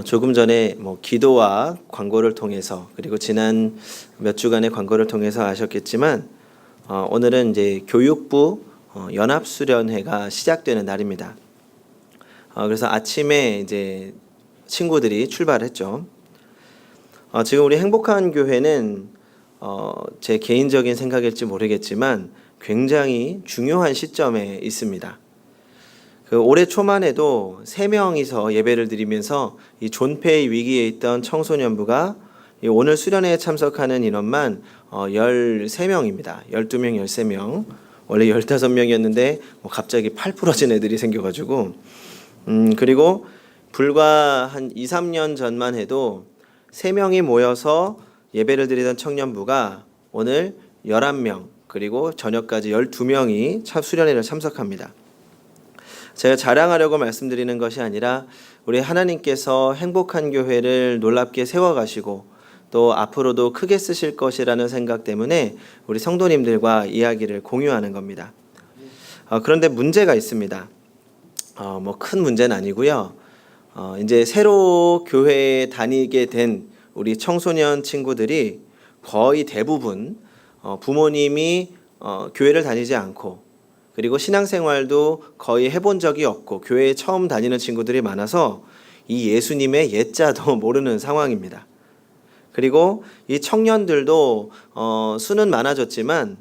조금 전에 기도와 광고를 통해서 그리고 지난 몇 주간의 광고를 통해서 아셨겠지만 오늘은 이제 교육부 연합수련회가 시작되는 날입니다. 그래서 아침에 이제 친구들이 출발했죠. 지금 우리 행복한 교회는 제 개인적인 생각일지 모르겠지만 굉장히 중요한 시점에 있습니다. 올해 초만 해도 3명이서 예배를 드리면서 이 존폐의 위기에 있던 청소년부가 오늘 수련회에 참석하는 인원만 13명입니다. 12명, 13명. 원래 15명이었는데 갑자기 8 부러진 애들이 생겨가지고 그리고 불과 한 2, 3년 전만 해도 3명이 모여서 예배를 드리던 청년부가 오늘 11명 그리고 저녁까지 12명이 수련회를 참석합니다. 제가 자랑하려고 말씀드리는 것이 아니라 우리 하나님께서 행복한 교회를 놀랍게 세워가시고 또 앞으로도 크게 쓰실 것이라는 생각 때문에 우리 성도님들과 이야기를 공유하는 겁니다. 그런데 문제가 있습니다. 큰 문제는 아니고요. 이제 새로 교회에 다니게 된 우리 청소년 친구들이 거의 대부분 부모님이 교회를 다니지 않고 그리고 신앙생활도 거의 해본 적이 없고 교회에 처음 다니는 친구들이 많아서 이 예수님의 옛자도 모르는 상황입니다. 그리고 이 청년들도 수는 많아졌지만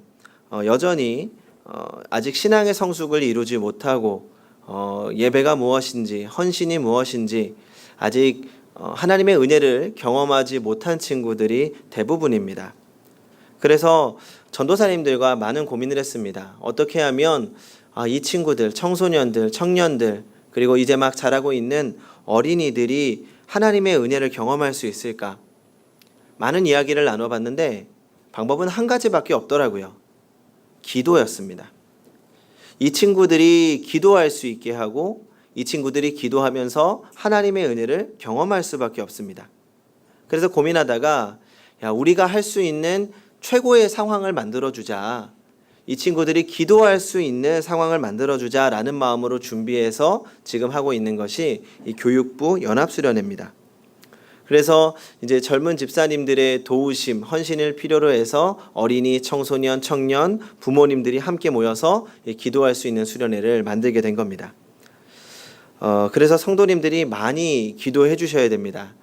여전히 아직 신앙의 성숙을 이루지 못하고 예배가 무엇인지 헌신이 무엇인지 아직 하나님의 은혜를 경험하지 못한 친구들이 대부분입니다. 그래서 전도사님들과 많은 고민을 했습니다. 어떻게 하면 이 친구들, 청소년들, 청년들 그리고 이제 막 자라고 있는 어린이들이 하나님의 은혜를 경험할 수 있을까? 많은 이야기를 나눠봤는데 방법은 한 가지밖에 없더라고요. 기도였습니다. 이 친구들이 기도할 수 있게 하고 이 친구들이 기도하면서 하나님의 은혜를 경험할 수밖에 없습니다. 그래서 고민하다가 우리가 할 수 있는 최고의 상황을 만들어주자. 이 친구들이 기도할 수 있는 상황을 만들어주자라는 마음으로 준비해서 지금 하고 있는 것이 이 교육부 연합수련회입니다. 그래서 이제 젊은 집사님들의 도우심, 헌신을 필요로 해서 어린이, 청소년, 청년, 부모님들이 함께 모여서 기도할 수 있는 수련회를 만들게 된 겁니다. 그래서 성도님들이 많이 기도해 주셔야 됩니다.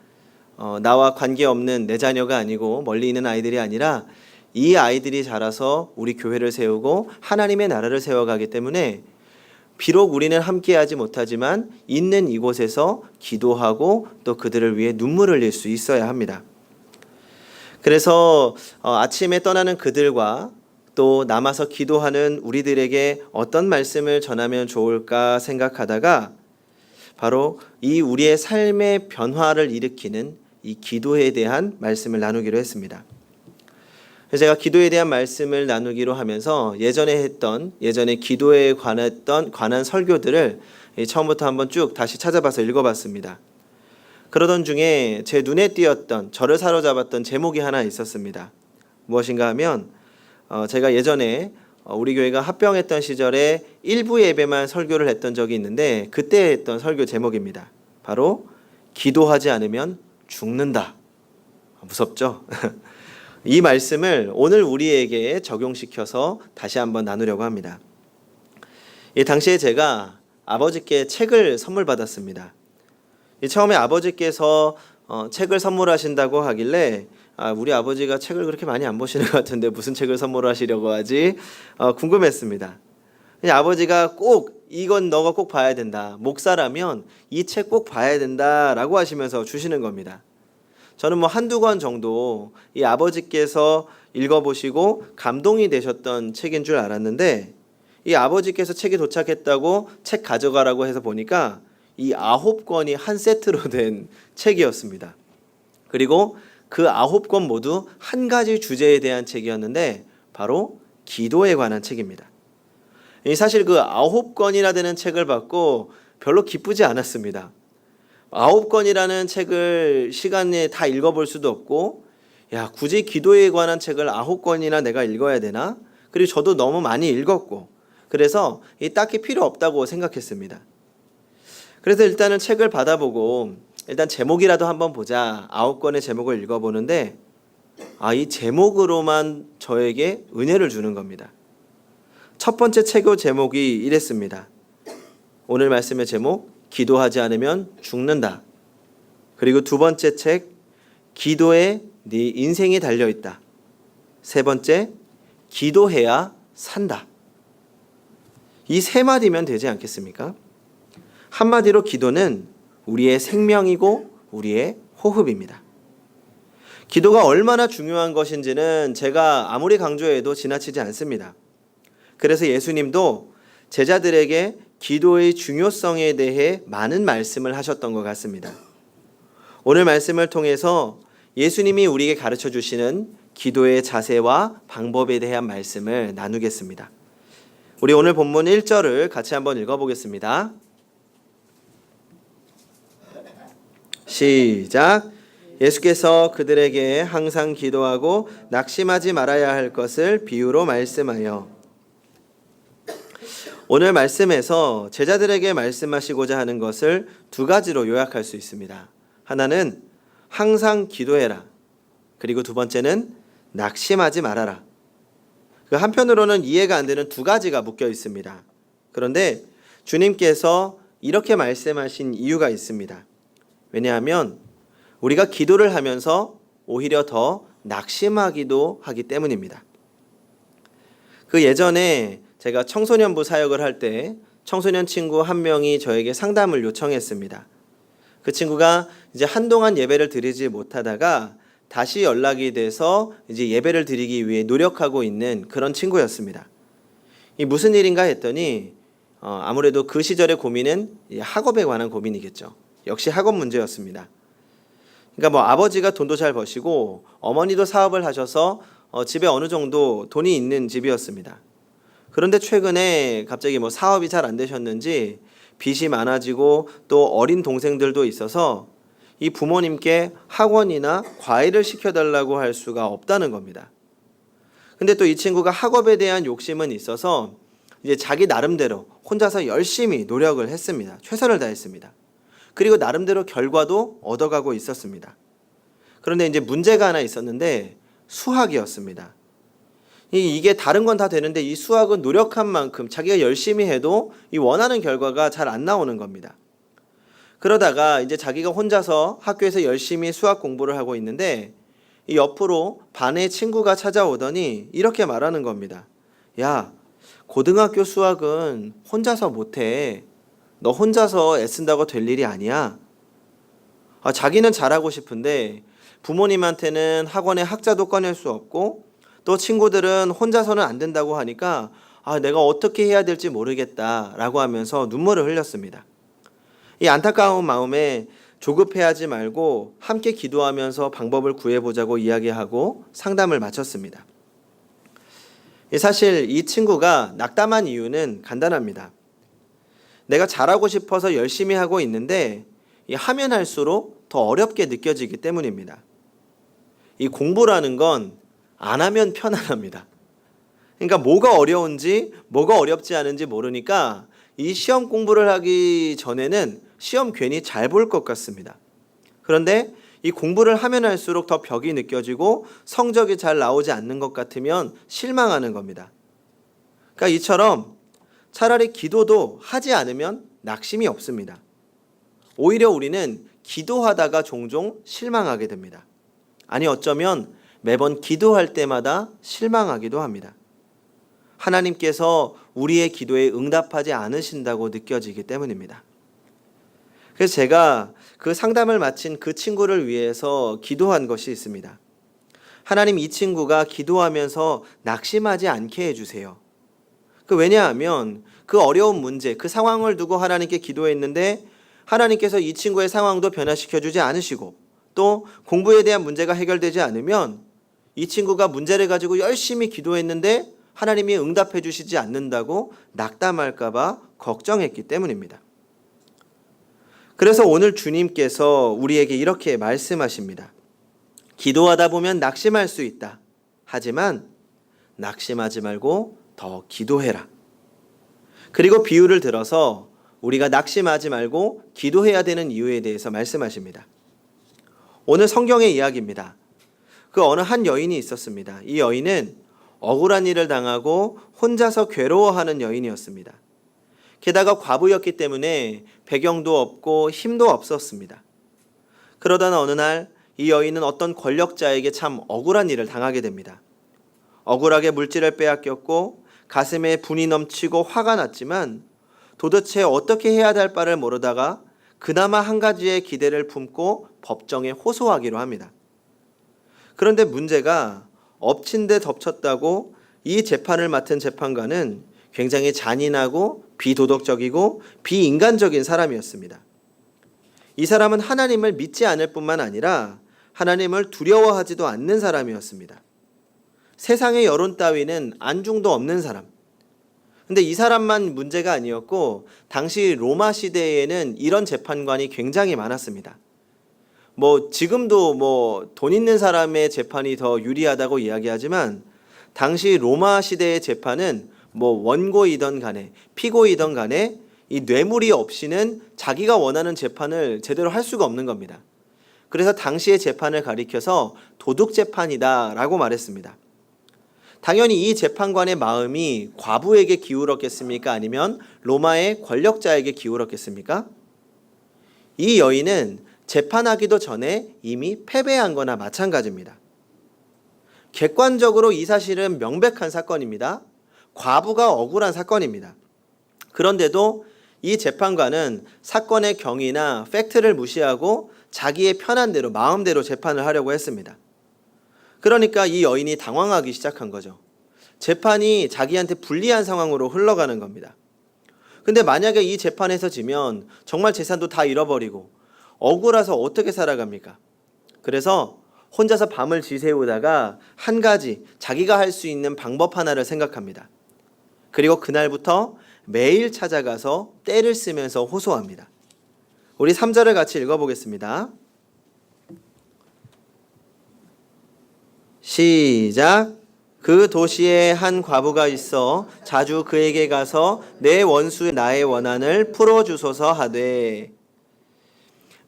나와 관계없는 내 자녀가 아니고 멀리 있는 아이들이 아니라 이 아이들이 자라서 우리 교회를 세우고 하나님의 나라를 세워가기 때문에 비록 우리는 함께하지 못하지만 있는 이곳에서 기도하고 또 그들을 위해 눈물을 흘릴 수 있어야 합니다. 그래서 아침에 떠나는 그들과 또 남아서 기도하는 우리들에게 어떤 말씀을 전하면 좋을까 생각하다가 바로 이 우리의 삶의 변화를 일으키는 이 기도에 대한 말씀을 나누기로 했습니다. 제가 기도에 대한 말씀을 나누기로 하면서 예전에 기도에 관한 설교들을 처음부터 한번 쭉 다시 찾아봐서 읽어봤습니다. 그러던 중에 제 눈에 띄었던 저를 사로잡았던 제목이 하나 있었습니다. 무엇인가 하면 제가 예전에 우리 교회가 합병했던 시절에 일부 예배만 설교를 했던 적이 있는데 그때 했던 설교 제목입니다. 바로 기도하지 않으면 죽는다. 무섭죠? 이 말씀을 오늘 우리에게 적용시켜서 다시 한번 나누려고 합니다. 이 당시에 제가 아버지께 책을 선물 받았습니다. 처음에 아버지께서 책을 선물하신다고 하길래 우리 아버지가 책을 그렇게 많이 안 보시는 것 같은데 무슨 책을 선물하시려고 하지? 궁금했습니다. 아버지가 꼭 이건 너가 꼭 봐야 된다. 목사라면 이 책 꼭 봐야 된다라고 하시면서 주시는 겁니다. 저는 한두 권 정도 이 아버지께서 읽어보시고 감동이 되셨던 책인 줄 알았는데 이 아버지께서 책이 도착했다고 책 가져가라고 해서 보니까 이 9권이 한 세트로 된 책이었습니다. 그리고 그 9권 모두 한 가지 주제에 대한 책이었는데 바로 기도에 관한 책입니다. 사실 그 9권이나 되는 책을 받고 별로 기쁘지 않았습니다. 9권이라는 책을 시간에 다 읽어볼 수도 없고 굳이 기도에 관한 책을 9권이나 내가 읽어야 되나? 그리고 저도 너무 많이 읽었고 그래서 딱히 필요 없다고 생각했습니다. 그래서 일단은 책을 받아보고 일단 제목이라도 한번 보자. 9권의 제목을 읽어보는데 이 제목으로만 저에게 은혜를 주는 겁니다. 첫 번째 체교 제목이 이랬습니다. 오늘 말씀의 제목, 기도하지 않으면 죽는다. 그리고 두 번째 책, 기도에 네 인생이 달려있다. 세 번째, 기도해야 산다. 이 세 마디면 되지 않겠습니까? 한마디로 기도는 우리의 생명이고 우리의 호흡입니다. 기도가 얼마나 중요한 것인지는 제가 아무리 강조해도 지나치지 않습니다. 그래서 예수님도 제자들에게 기도의 중요성에 대해 많은 말씀을 하셨던 것 같습니다. 오늘 말씀을 통해서 예수님이 우리에게 가르쳐 주시는 기도의 자세와 방법에 대한 말씀을 나누겠습니다. 우리 오늘 본문 1절을 같이 한번 읽어보겠습니다. 시작. 예수께서 그들에게 항상 기도하고 낙심하지 말아야 할 것을 비유로 말씀하여. 오늘 말씀에서 제자들에게 말씀하시고자 하는 것을 두 가지로 요약할 수 있습니다. 하나는 항상 기도해라. 그리고 두 번째는 낙심하지 말아라. 그 한편으로는 이해가 안 되는 두 가지가 묶여 있습니다. 그런데 주님께서 이렇게 말씀하신 이유가 있습니다. 왜냐하면 우리가 기도를 하면서 오히려 더 낙심하기도 하기 때문입니다. 그 예전에 제가 청소년부 사역을 할 때 청소년 친구 한 명이 저에게 상담을 요청했습니다. 그 친구가 이제 한동안 예배를 드리지 못하다가 다시 연락이 돼서 이제 예배를 드리기 위해 노력하고 있는 그런 친구였습니다. 이 무슨 일인가 했더니 아무래도 그 시절의 고민은 학업에 관한 고민이겠죠. 역시 학업 문제였습니다. 그러니까 아버지가 돈도 잘 버시고 어머니도 사업을 하셔서 집에 어느 정도 돈이 있는 집이었습니다. 그런데 최근에 갑자기 사업이 잘 안 되셨는지 빚이 많아지고 또 어린 동생들도 있어서 이 부모님께 학원이나 과외를 시켜달라고 할 수가 없다는 겁니다. 근데 또 이 친구가 학업에 대한 욕심은 있어서 이제 자기 나름대로 혼자서 열심히 노력을 했습니다. 최선을 다했습니다. 그리고 나름대로 결과도 얻어가고 있었습니다. 그런데 이제 문제가 하나 있었는데 수학이었습니다. 이게 다른 건 다 되는데 이 수학은 노력한 만큼 자기가 열심히 해도 이 원하는 결과가 잘 안 나오는 겁니다. 그러다가 이제 자기가 혼자서 학교에서 열심히 수학 공부를 하고 있는데 이 옆으로 반의 친구가 찾아오더니 이렇게 말하는 겁니다. 야, 고등학교 수학은 혼자서 못해. 너 혼자서 애쓴다고 될 일이 아니야. 자기는 잘하고 싶은데 부모님한테는 학원에 학자도 꺼낼 수 없고 또 친구들은 혼자서는 안 된다고 하니까 내가 어떻게 해야 될지 모르겠다라고 하면서 눈물을 흘렸습니다. 이 안타까운 마음에 조급해하지 말고 함께 기도하면서 방법을 구해보자고 이야기하고 상담을 마쳤습니다. 사실 이 친구가 낙담한 이유는 간단합니다. 내가 잘하고 싶어서 열심히 하고 있는데 하면 할수록 더 어렵게 느껴지기 때문입니다. 이 공부라는 건 안 하면 편안합니다. 그러니까 뭐가 어려운지 뭐가 어렵지 않은지 모르니까 이 시험 공부를 하기 전에는 시험 괜히 잘 볼 것 같습니다. 그런데 이 공부를 하면 할수록 더 벽이 느껴지고 성적이 잘 나오지 않는 것 같으면 실망하는 겁니다. 그러니까 이처럼 차라리 기도도 하지 않으면 낙심이 없습니다. 오히려 우리는 기도하다가 종종 실망하게 됩니다. 아니 어쩌면 매번 기도할 때마다 실망하기도 합니다. 하나님께서 우리의 기도에 응답하지 않으신다고 느껴지기 때문입니다. 그래서 제가 그 상담을 마친 그 친구를 위해서 기도한 것이 있습니다. 하나님, 이 친구가 기도하면서 낙심하지 않게 해주세요. 왜냐하면 그 어려운 문제, 그 상황을 두고 하나님께 기도했는데 하나님께서 이 친구의 상황도 변화시켜주지 않으시고 또 공부에 대한 문제가 해결되지 않으면 이 친구가 문제를 가지고 열심히 기도했는데 하나님이 응답해 주시지 않는다고 낙담할까 봐 걱정했기 때문입니다. 그래서 오늘 주님께서 우리에게 이렇게 말씀하십니다. 기도하다 보면 낙심할 수 있다. 하지만 낙심하지 말고 더 기도해라. 그리고 비유를 들어서 우리가 낙심하지 말고 기도해야 되는 이유에 대해서 말씀하십니다. 오늘 성경의 이야기입니다. 그 어느 한 여인이 있었습니다. 이 여인은 억울한 일을 당하고 혼자서 괴로워하는 여인이었습니다. 게다가 과부였기 때문에 배경도 없고 힘도 없었습니다. 그러던 어느 날 이 여인은 어떤 권력자에게 참 억울한 일을 당하게 됩니다. 억울하게 물질을 빼앗겼고 가슴에 분이 넘치고 화가 났지만 도대체 어떻게 해야 할 바를 모르다가 그나마 한 가지의 기대를 품고 법정에 호소하기로 합니다. 그런데 문제가 엎친 데 덮쳤다고 이 재판을 맡은 재판관은 굉장히 잔인하고 비도덕적이고 비인간적인 사람이었습니다. 이 사람은 하나님을 믿지 않을 뿐만 아니라 하나님을 두려워하지도 않는 사람이었습니다. 세상의 여론 따위는 안중도 없는 사람. 근데 이 사람만 문제가 아니었고 당시 로마 시대에는 이런 재판관이 굉장히 많았습니다. 지금도 돈 있는 사람의 재판이 더 유리하다고 이야기하지만 당시 로마 시대의 재판은 원고이던 간에 피고이던 간에 이 뇌물이 없이는 자기가 원하는 재판을 제대로 할 수가 없는 겁니다. 그래서 당시의 재판을 가리켜서 도둑재판이다라고 말했습니다. 당연히 이 재판관의 마음이 과부에게 기울었겠습니까? 아니면 로마의 권력자에게 기울었겠습니까? 이 여인은 재판하기도 전에 이미 패배한 거나 마찬가지입니다. 객관적으로 이 사실은 명백한 사건입니다. 과부가 억울한 사건입니다. 그런데도 이 재판관은 사건의 경위나 팩트를 무시하고 자기의 편한 대로 마음대로 재판을 하려고 했습니다. 그러니까 이 여인이 당황하기 시작한 거죠. 재판이 자기한테 불리한 상황으로 흘러가는 겁니다. 근데 만약에 이 재판에서 지면 정말 재산도 다 잃어버리고 억울해서 어떻게 살아갑니까? 그래서 혼자서 밤을 지새우다가 한 가지 자기가 할 수 있는 방법 하나를 생각합니다. 그리고 그날부터 매일 찾아가서 떼를 쓰면서 호소합니다. 우리 3절을 같이 읽어보겠습니다. 시작. 그 도시에 한 과부가 있어 자주 그에게 가서 내 원수 나의 원한을 풀어주소서 하되.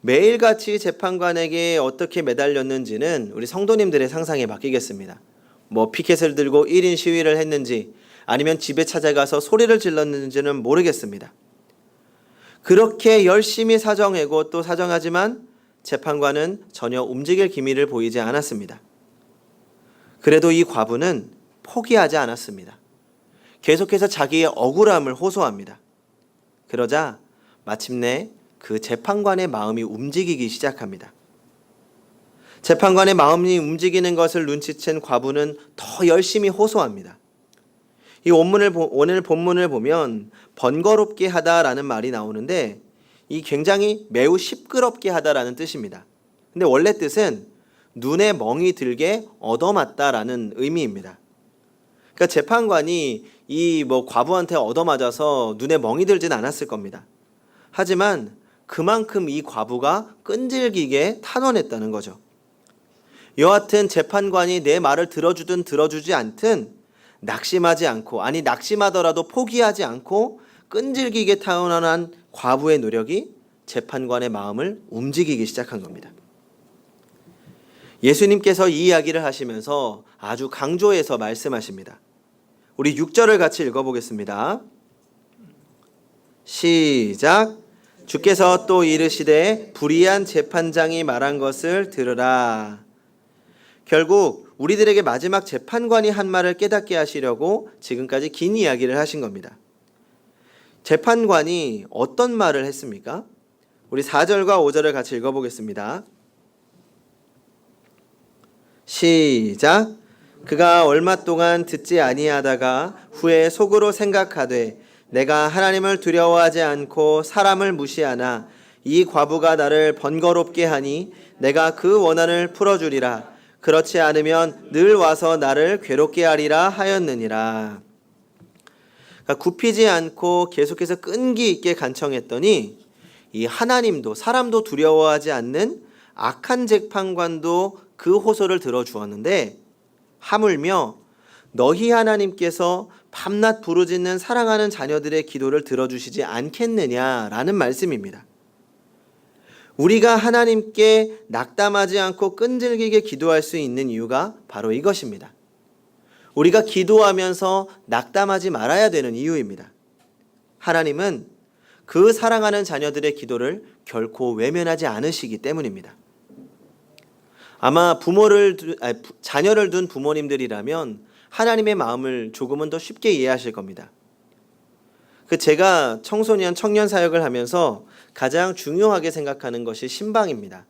매일같이 재판관에게 어떻게 매달렸는지는 우리 성도님들의 상상에 맡기겠습니다. 피켓을 들고 1인 시위를 했는지 아니면 집에 찾아가서 소리를 질렀는지는 모르겠습니다. 그렇게 열심히 사정하고 또 사정하지만 재판관은 전혀 움직일 기미를 보이지 않았습니다. 그래도 이 과부는 포기하지 않았습니다. 계속해서 자기의 억울함을 호소합니다. 그러자 마침내 그 재판관의 마음이 움직이기 시작합니다. 재판관의 마음이 움직이는 것을 눈치챈 과부는 더 열심히 호소합니다. 이 오늘 본문을 보면 번거롭게 하다라는 말이 나오는데 이 굉장히 매우 시끄럽게 하다라는 뜻입니다. 근데 원래 뜻은 눈에 멍이 들게 얻어맞다라는 의미입니다. 그러니까 재판관이 이 과부한테 얻어맞아서 눈에 멍이 들진 않았을 겁니다. 하지만 그만큼 이 과부가 끈질기게 탄원했다는 거죠. 여하튼 재판관이 내 말을 들어주든 들어주지 않든 낙심하지 않고, 아니 낙심하더라도 포기하지 않고 끈질기게 탄원한 과부의 노력이 재판관의 마음을 움직이기 시작한 겁니다. 예수님께서 이 이야기를 하시면서 아주 강조해서 말씀하십니다. 우리 6절을 같이 읽어보겠습니다. 시작. 주께서 또 이르시되 불의한 재판장이 말한 것을 들으라. 결국 우리들에게 마지막 재판관이 한 말을 깨닫게 하시려고 지금까지 긴 이야기를 하신 겁니다. 재판관이 어떤 말을 했습니까? 우리 4절과 5절을 같이 읽어보겠습니다. 시작. 그가 얼마 동안 듣지 아니하다가 후에 속으로 생각하되 내가 하나님을 두려워하지 않고 사람을 무시하나 이 과부가 나를 번거롭게 하니 내가 그 원한을 풀어주리라. 그렇지 않으면 늘 와서 나를 괴롭게 하리라 하였느니라. 그러니까 굽히지 않고 계속해서 끈기 있게 간청했더니 이 하나님도 사람도 두려워하지 않는 악한 재판관도 그 호소를 들어주었는데 하물며 너희 하나님께서 밤낮 부르짖는 사랑하는 자녀들의 기도를 들어주시지 않겠느냐라는 말씀입니다. 우리가 하나님께 낙담하지 않고 끈질기게 기도할 수 있는 이유가 바로 이것입니다. 우리가 기도하면서 낙담하지 말아야 되는 이유입니다. 하나님은 그 사랑하는 자녀들의 기도를 결코 외면하지 않으시기 때문입니다. 아마 자녀를 둔 부모님들이라면 하나님의 마음을 조금은 더 쉽게 이해하실 겁니다. 제가 청소년, 청년 사역을 하면서 가장 중요하게 생각하는 것이 신방입니다.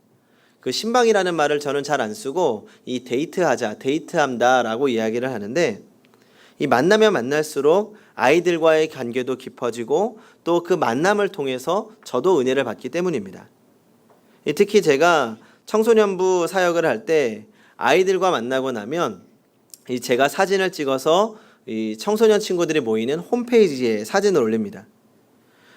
신방이라는 말을 저는 잘 안 쓰고 이 데이트한다라고 이야기를 하는데, 이 만나면 만날수록 아이들과의 관계도 깊어지고 또 그 만남을 통해서 저도 은혜를 받기 때문입니다. 특히 제가 청소년부 사역을 할 때 아이들과 만나고 나면 제가 사진을 찍어서 이 청소년 친구들이 모이는 홈페이지에 사진을 올립니다.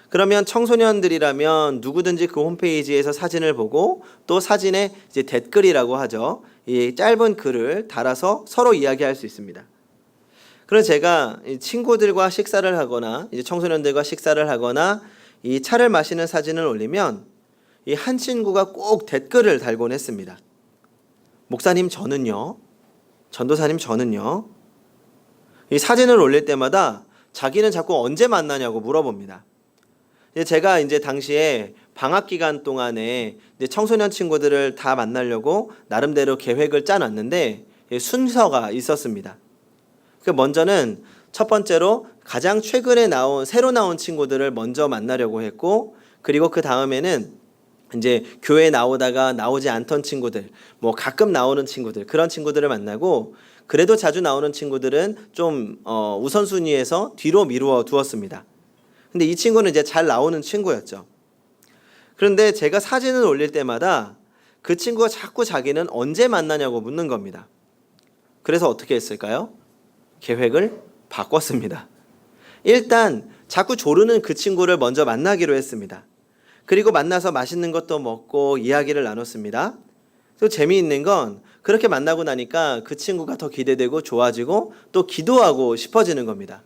그러면 청소년들이라면 누구든지 그 홈페이지에서 사진을 보고 또 사진에 이제 댓글이라고 하죠. 이 짧은 글을 달아서 서로 이야기할 수 있습니다. 그래서 제가 친구들과 식사를 하거나 이제 청소년들과 식사를 하거나 이 차를 마시는 사진을 올리면 이 한 친구가 꼭 댓글을 달곤 했습니다. 목사님 저는요, 전도사님 저는요. 이 사진을 올릴 때마다 자기는 자꾸 언제 만나냐고 물어봅니다. 제가 이제 당시에 방학 기간 동안에 이제 청소년 친구들을 다 만나려고 나름대로 계획을 짜놨는데 순서가 있었습니다. 먼저는 첫 번째로 가장 최근에 새로 나온 친구들을 먼저 만나려고 했고, 그리고 그 다음에는 이제 교회 나오다가 나오지 않던 친구들, 뭐 가끔 나오는 친구들, 그런 친구들을 만나고, 그래도 자주 나오는 친구들은 좀 우선순위에서 뒤로 미루어 두었습니다. 근데 이 친구는 이제 잘 나오는 친구였죠. 그런데 제가 사진을 올릴 때마다 그 친구가 자꾸 자기는 언제 만나냐고 묻는 겁니다. 그래서 어떻게 했을까요? 계획을 바꿨습니다. 일단 자꾸 조르는 그 친구를 먼저 만나기로 했습니다. 그리고 만나서 맛있는 것도 먹고 이야기를 나눴습니다. 또 재미있는 건 그렇게 만나고 나니까 그 친구가 더 기대되고 좋아지고 또 기도하고 싶어지는 겁니다.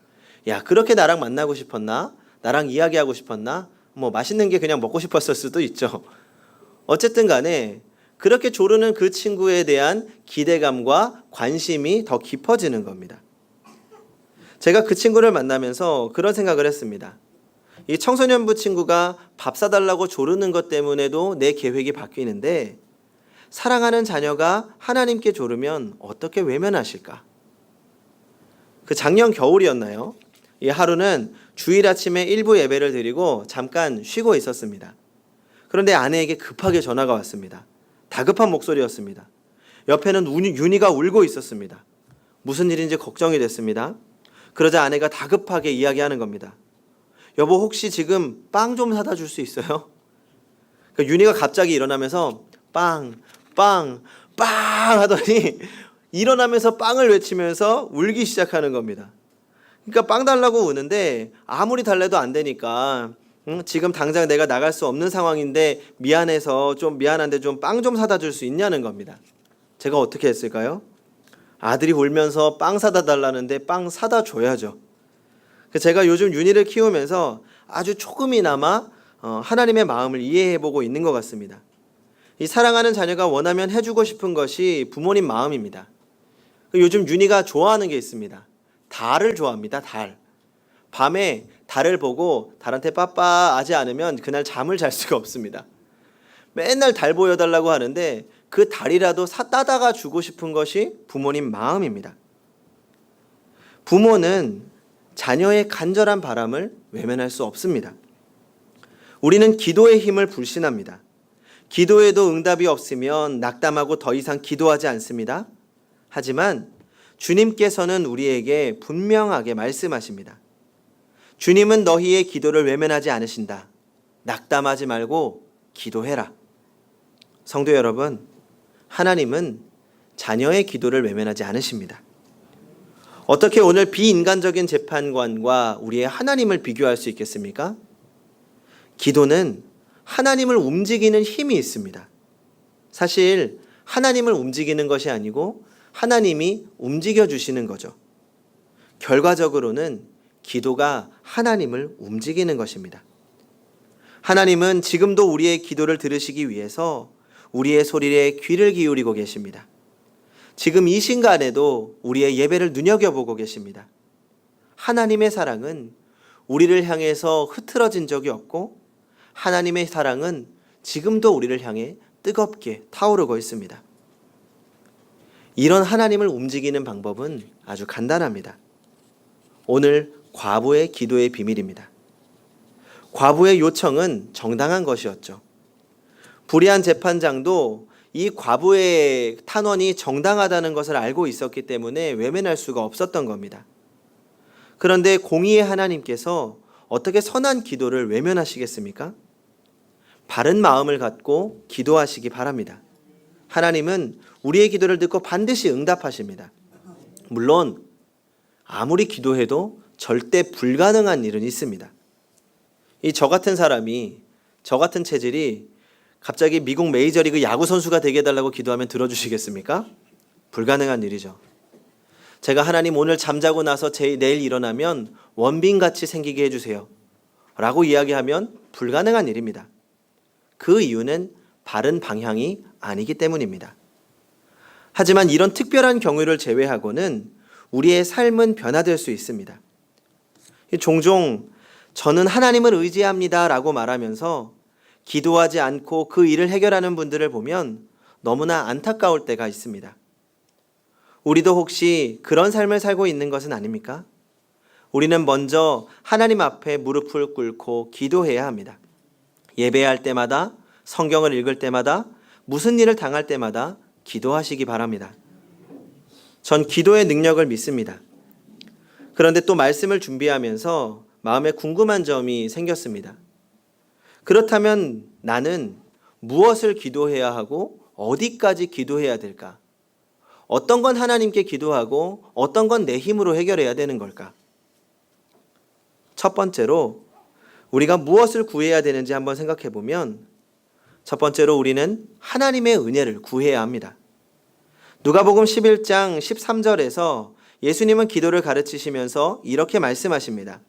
야, 그렇게 나랑 만나고 싶었나? 나랑 이야기하고 싶었나? 뭐 맛있는 게 그냥 먹고 싶었을 수도 있죠. 어쨌든 간에 그렇게 조르는 그 친구에 대한 기대감과 관심이 더 깊어지는 겁니다. 제가 그 친구를 만나면서 그런 생각을 했습니다. 이 청소년부 친구가 밥 사달라고 조르는 것 때문에도 내 계획이 바뀌는데, 사랑하는 자녀가 하나님께 조르면 어떻게 외면하실까? 작년 겨울이었나요? 이 하루는 주일 아침에 일부 예배를 드리고 잠깐 쉬고 있었습니다. 그런데 아내에게 급하게 전화가 왔습니다. 다급한 목소리였습니다. 옆에는 윤희가 울고 있었습니다. 무슨 일인지 걱정이 됐습니다. 그러자 아내가 다급하게 이야기하는 겁니다. 여보, 혹시 지금 빵 좀 사다 줄 수 있어요? 윤희가 갑자기 일어나면서 빵 하더니 일어나면서 빵을 외치면서 울기 시작하는 겁니다. 그러니까 빵 달라고 우는데 아무리 달래도 안 되니까 지금 당장 내가 나갈 수 없는 상황인데 미안한데 좀 빵 좀 사다 줄 수 있냐는 겁니다. 제가 어떻게 했을까요? 아들이 울면서 빵 사다 달라는데 빵 사다 줘야죠. 제가 요즘 윤희를 키우면서 아주 조금이나마 하나님의 마음을 이해해보고 있는 것 같습니다. 이 사랑하는 자녀가 원하면 해주고 싶은 것이 부모님 마음입니다. 요즘 윤희가 좋아하는 게 있습니다. 달을 좋아합니다. 달. 밤에 달을 보고 달한테 빠빠하지 않으면 그날 잠을 잘 수가 없습니다. 맨날 달 보여달라고 하는데 그 달이라도 따다가 주고 싶은 것이 부모님 마음입니다. 부모는 자녀의 간절한 바람을 외면할 수 없습니다. 우리는 기도의 힘을 불신합니다. 기도에도 응답이 없으면 낙담하고 더 이상 기도하지 않습니다. 하지만 주님께서는 우리에게 분명하게 말씀하십니다. 주님은 너희의 기도를 외면하지 않으신다. 낙담하지 말고 기도해라. 성도 여러분, 하나님은 자녀의 기도를 외면하지 않으십니다. 어떻게 오늘 비인간적인 재판관과 우리의 하나님을 비교할 수 있겠습니까? 기도는 하나님을 움직이는 힘이 있습니다. 사실 하나님을 움직이는 것이 아니고 하나님이 움직여 주시는 거죠. 결과적으로는 기도가 하나님을 움직이는 것입니다. 하나님은 지금도 우리의 기도를 들으시기 위해서 우리의 소리에 귀를 기울이고 계십니다. 지금 이 순간에도 우리의 예배를 눈여겨보고 계십니다. 하나님의 사랑은 우리를 향해서 흐트러진 적이 없고 하나님의 사랑은 지금도 우리를 향해 뜨겁게 타오르고 있습니다. 이런 하나님을 움직이는 방법은 아주 간단합니다. 오늘 과부의 기도의 비밀입니다. 과부의 요청은 정당한 것이었죠. 불의한 재판장도 이 과부의 탄원이 정당하다는 것을 알고 있었기 때문에 외면할 수가 없었던 겁니다. 그런데 공의의 하나님께서 어떻게 선한 기도를 외면하시겠습니까? 바른 마음을 갖고 기도하시기 바랍니다. 하나님은 우리의 기도를 듣고 반드시 응답하십니다. 물론 아무리 기도해도 절대 불가능한 일은 있습니다. 저 같은 사람이, 저 같은 체질이 갑자기 미국 메이저리그 야구 선수가 되게 해달라고 기도하면 들어주시겠습니까? 불가능한 일이죠. 제가 하나님 오늘 잠자고 나서 내일 일어나면 원빈같이 생기게 해주세요 라고 이야기하면 불가능한 일입니다. 그 이유는 바른 방향이 아니기 때문입니다. 하지만 이런 특별한 경우를 제외하고는 우리의 삶은 변화될 수 있습니다. 종종 저는 하나님을 의지합니다 라고 말하면서 기도하지 않고 그 일을 해결하는 분들을 보면 너무나 안타까울 때가 있습니다. 우리도 혹시 그런 삶을 살고 있는 것은 아닙니까? 우리는 먼저 하나님 앞에 무릎을 꿇고 기도해야 합니다. 예배할 때마다, 성경을 읽을 때마다, 무슨 일을 당할 때마다 기도하시기 바랍니다. 전 기도의 능력을 믿습니다. 그런데 또 말씀을 준비하면서 마음에 궁금한 점이 생겼습니다. 그렇다면 나는 무엇을 기도해야 하고 어디까지 기도해야 될까? 어떤 건 하나님께 기도하고 어떤 건 내 힘으로 해결해야 되는 걸까? 첫 번째로 우리가 무엇을 구해야 되는지 한번 생각해 보면 첫 번째로 우리는 하나님의 은혜를 구해야 합니다. 누가복음 11장 13절에서 예수님은 기도를 가르치시면서 이렇게 말씀하십니다.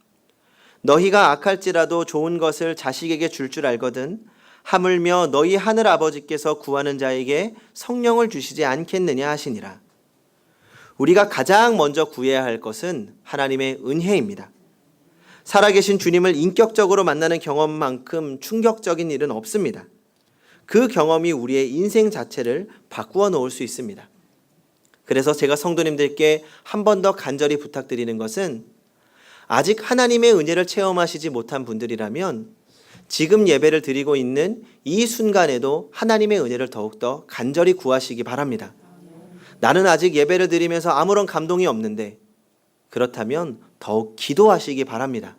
너희가 악할지라도 좋은 것을 자식에게 줄 줄 알거든 하물며 너희 하늘 아버지께서 구하는 자에게 성령을 주시지 않겠느냐 하시니라. 우리가 가장 먼저 구해야 할 것은 하나님의 은혜입니다. 살아계신 주님을 인격적으로 만나는 경험만큼 충격적인 일은 없습니다. 그 경험이 우리의 인생 자체를 바꾸어 놓을 수 있습니다. 그래서 제가 성도님들께 한 번 더 간절히 부탁드리는 것은 아직 하나님의 은혜를 체험하시지 못한 분들이라면 지금 예배를 드리고 있는 이 순간에도 하나님의 은혜를 더욱더 간절히 구하시기 바랍니다. 나는 아직 예배를 드리면서 아무런 감동이 없는데 그렇다면 더욱 기도하시기 바랍니다.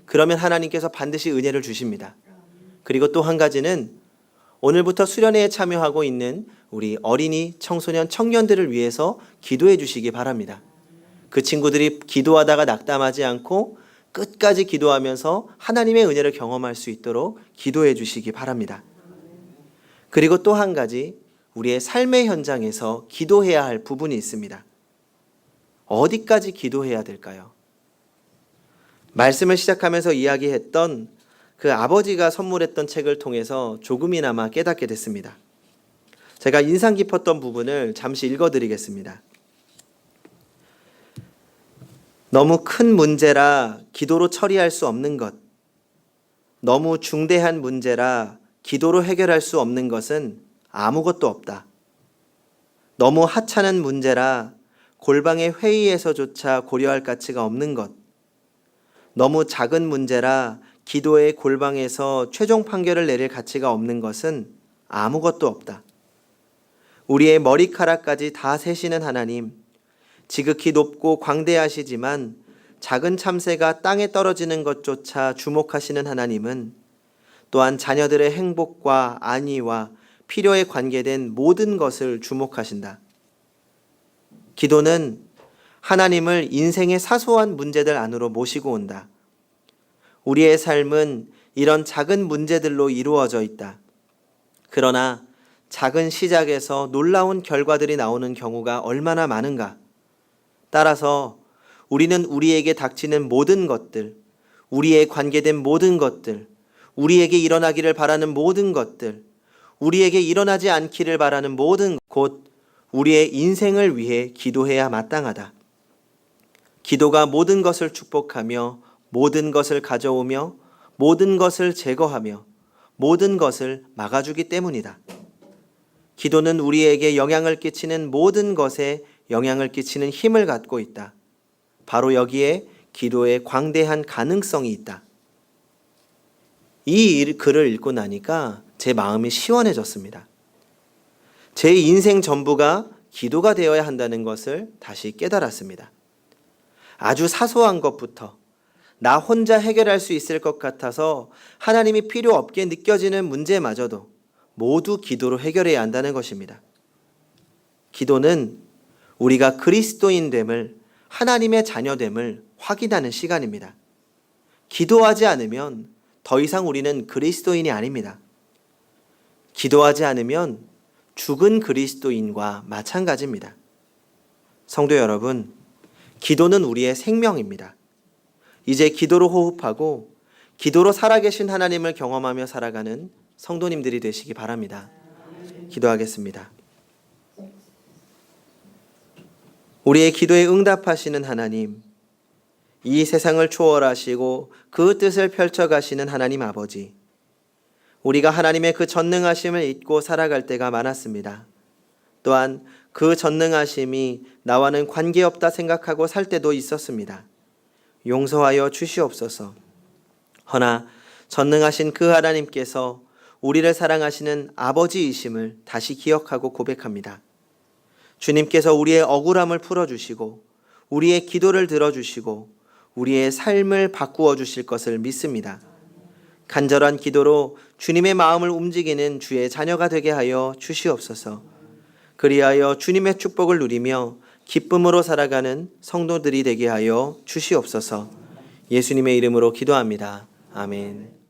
그러면 하나님께서 반드시 은혜를 주십니다. 그리고 또 한 가지는 오늘부터 수련회에 참여하고 있는 우리 어린이, 청소년, 청년들을 위해서 기도해 주시기 바랍니다. 그 친구들이 기도하다가 낙담하지 않고 끝까지 기도하면서 하나님의 은혜를 경험할 수 있도록 기도해 주시기 바랍니다. 그리고 또 한 가지 우리의 삶의 현장에서 기도해야 할 부분이 있습니다. 어디까지 기도해야 될까요? 말씀을 시작하면서 이야기했던 그 아버지가 선물했던 책을 통해서 조금이나마 깨닫게 됐습니다. 제가 인상 깊었던 부분을 잠시 읽어드리겠습니다. 너무 큰 문제라 기도로 처리할 수 없는 것, 너무 중대한 문제라 기도로 해결할 수 없는 것은 아무것도 없다. 너무 하찮은 문제라 골방의 회의에서조차 고려할 가치가 없는 것, 너무 작은 문제라 기도의 골방에서 최종 판결을 내릴 가치가 없는 것은 아무것도 없다. 우리의 머리카락까지 다 세시는 하나님, 지극히 높고 광대하시지만 작은 참새가 땅에 떨어지는 것조차 주목하시는 하나님은 또한 자녀들의 행복과 안위와 필요에 관계된 모든 것을 주목하신다. 기도는 하나님을 인생의 사소한 문제들 안으로 모시고 온다. 우리의 삶은 이런 작은 문제들로 이루어져 있다. 그러나 작은 시작에서 놀라운 결과들이 나오는 경우가 얼마나 많은가. 따라서 우리는 우리에게 닥치는 모든 것들, 우리에 관계된 모든 것들, 우리에게 일어나기를 바라는 모든 것들, 우리에게 일어나지 않기를 바라는 모든 곧 우리의 인생을 위해 기도해야 마땅하다. 기도가 모든 것을 축복하며 모든 것을 가져오며 모든 것을 제거하며 모든 것을 막아주기 때문이다. 기도는 우리에게 영향을 끼치는 모든 것에 영향을 끼치는 힘을 갖고 있다. 바로 여기에 기도의 광대한 가능성이 있다. 이 글을 읽고 나니까 제 마음이 시원해졌습니다. 제 인생 전부가 기도가 되어야 한다는 것을 다시 깨달았습니다. 아주 사소한 것부터 나 혼자 해결할 수 있을 것 같아서 하나님이 필요 없게 느껴지는 문제마저도 모두 기도로 해결해야 한다는 것입니다. 기도는 우리가 그리스도인됨을, 하나님의 자녀됨을 확인하는 시간입니다. 기도하지 않으면 더 이상 우리는 그리스도인이 아닙니다. 기도하지 않으면 죽은 그리스도인과 마찬가지입니다. 성도 여러분, 기도는 우리의 생명입니다. 이제 기도로 호흡하고 기도로 살아계신 하나님을 경험하며 살아가는 성도님들이 되시기 바랍니다. 기도하겠습니다. 우리의 기도에 응답하시는 하나님, 이 세상을 초월하시고 그 뜻을 펼쳐가시는 하나님 아버지, 우리가 하나님의 그 전능하심을 잊고 살아갈 때가 많았습니다. 또한 그 전능하심이 나와는 관계없다 생각하고 살 때도 있었습니다. 용서하여 주시옵소서. 허나 전능하신 그 하나님께서 우리를 사랑하시는 아버지이심을 다시 기억하고 고백합니다. 주님께서 우리의 억울함을 풀어주시고 우리의 기도를 들어주시고 우리의 삶을 바꾸어 주실 것을 믿습니다. 간절한 기도로 주님의 마음을 움직이는 주의 자녀가 되게 하여 주시옵소서. 그리하여 주님의 축복을 누리며 기쁨으로 살아가는 성도들이 되게 하여 주시옵소서. 예수님의 이름으로 기도합니다. 아멘.